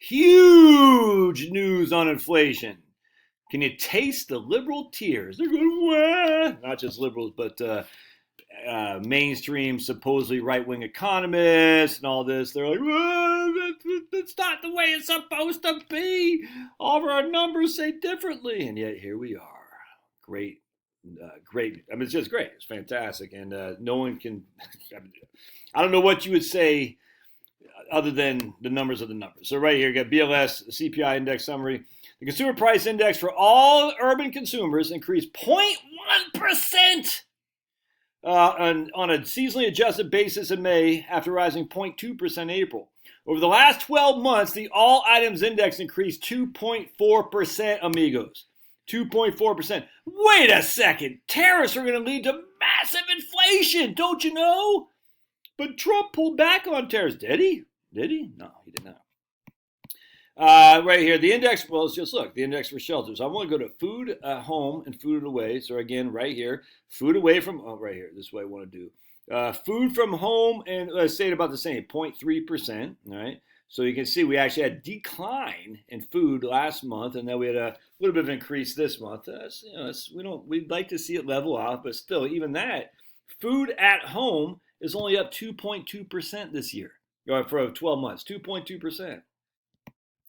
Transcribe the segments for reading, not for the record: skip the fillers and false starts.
Huge news on inflation. Can you taste the liberal tears? They're going, wah. Not just liberals, but mainstream, supposedly right-wing economists and all this. They're like, that's not the way it's supposed to be. All of our numbers say differently. And yet here we are. Great. Great. I mean, it's just great. It's fantastic. And no one can, I don't know what you would say other than the numbers of the numbers. So right here, you got BLS CPI index summary. The consumer price index for all urban consumers increased 0.1% on a seasonally adjusted basis in May after rising 0.2% in April. Over the last 12 months, the all items index increased 2.4%, amigos. 2.4%. Wait a second. Tariffs are going to lead to massive inflation, don't you know? But Trump pulled back on tariffs. Did he? Did he? No, he did not. Right here, the index, well, let's just look. The index for shelters. I want to go to food at home and food away. So again, right here, food away from, right here, this is what I want to do. Food from home, and let's say it about the same, 0.3%, all right? So you can see we actually had a decline in food last month, and then we had a little bit of an increase this month. We'd like to see it level off, but still, even that, food at home is only up 2.2% this year, for 12 months, 2.2%.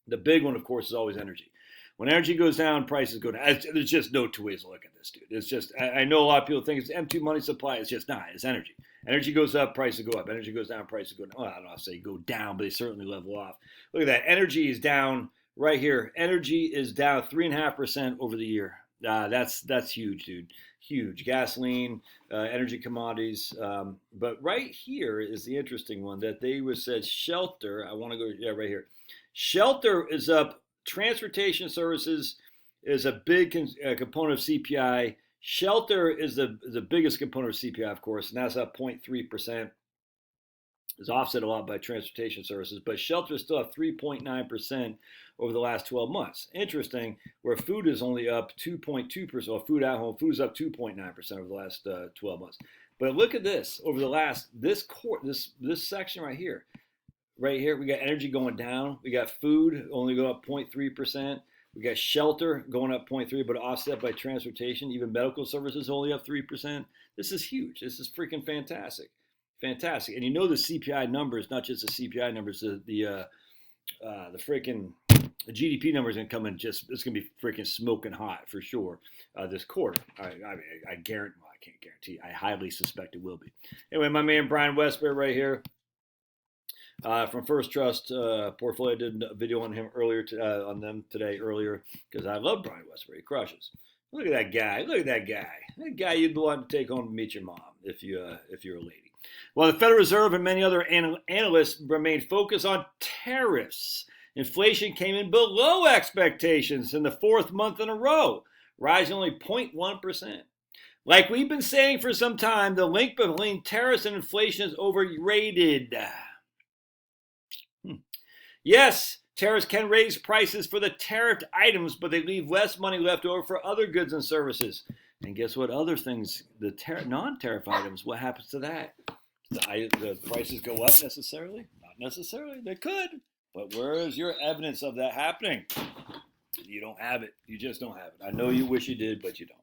The big one, of course, is always energy. When energy goes down, prices go down. There's just no two ways to look at this, dude. It's just, I know a lot of people think it's empty money supply. It's just not. It's energy. Energy goes up, prices go up. Energy goes down, prices go down. Well, I don't know if I say go down, but they certainly level off. Look at that. Energy is down right here. Energy is down 3.5% over the year. That's huge, dude. Huge. Gasoline, energy commodities. But right here is the interesting one that they said shelter. I want to go, right here. Shelter is up. Transportation services is a big component of CPI. Shelter is the biggest component of CPI, of course, and that's up 0.3%. It's offset a lot by transportation services, but shelter is still up 3.9% over the last 12 months. Interesting, where food is only up 2.2%. Well, food at home, food is up 2.9% over the last 12 months. But look at this over the last this section right here. Right here, we got energy going down. We got food only going up 0.3%. We got shelter going up 0.3%, but offset by transportation. Even medical services only up 3%. This is huge. This is freaking fantastic. Fantastic. And you know the CPI numbers, not just the CPI numbers, the freaking GDP numbers going to come in it's going to be freaking smoking hot for sure this quarter. I guarantee, well, I can't guarantee. I highly suspect it will be. Anyway, my man Brian Westbury right here. From First Trust Portfolio. I did a video on him on them today because I love Brian Westbury. He crushes. Look at that guy. Look at that guy. That guy you'd want to take home to meet your mom if you're a lady. Well, the Federal Reserve and many other analysts remain focused on tariffs. Inflation came in below expectations in the fourth month in a row, rising only 0.1%. Like we've been saying for some time, the link between tariffs and inflation is overrated. Yes, tariffs can raise prices for the tariffed items, but they leave less money left over for other goods and services. And guess what? Other things, the non-tariff items, what happens to that? The prices go up necessarily? Not necessarily. They could. But where is your evidence of that happening? You don't have it. You just don't have it. I know you wish you did, but you don't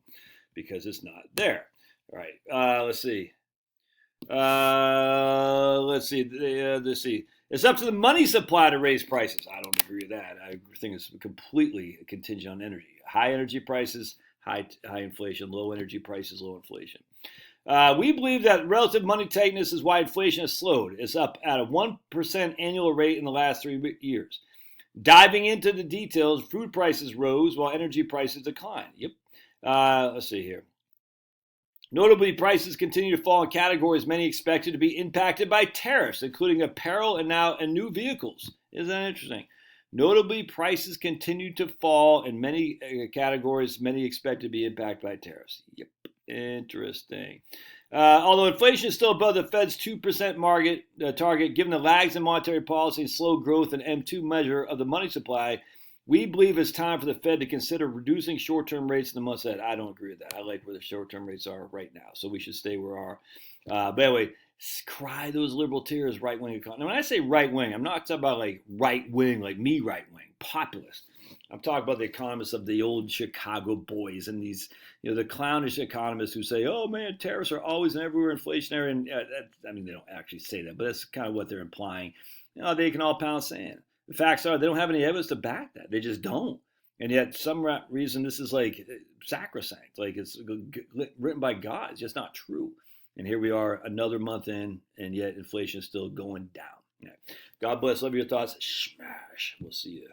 because it's not there. All right. Let's see. Let's see. It's up to the money supply to raise prices. I don't agree with that. I think it's completely contingent on energy. High energy prices, high inflation. Low energy prices, low inflation. We believe that relative money tightness is why inflation has slowed. It's up at a 1% annual rate in the last 3 years. Diving into the details, food prices rose while energy prices declined. Yep. Let's see here. Notably, prices continue to fall in categories many expected to be impacted by tariffs, including apparel and new vehicles. Isn't that interesting? Notably, prices continue to fall in many categories many expect to be impacted by tariffs. Yep, interesting. Although inflation is still above the Fed's 2% target, given the lags in monetary policy and slow growth in M2 measure of the money supply, we believe it's time for the Fed to consider reducing short-term rates in the months ahead. I don't agree with that. I like where the short-term rates are right now, so we should stay where we are. But anyway, cry those liberal tears, right-wing economists. When I say right-wing, I'm not talking about like right-wing, like me right-wing, populist. I'm talking about the economists of the old Chicago boys and these, the clownish economists who say, "Oh man, tariffs are always and everywhere inflationary." And I mean, they don't actually say that, but that's kind of what they're implying. They can all pound sand. The facts are they don't have any evidence to back that. They just don't. And yet, some reason this is like sacrosanct, like it's written by God. It's just not true. And here we are, another month in, and yet inflation is still going down. God bless. Love your thoughts. Smash. We'll see you.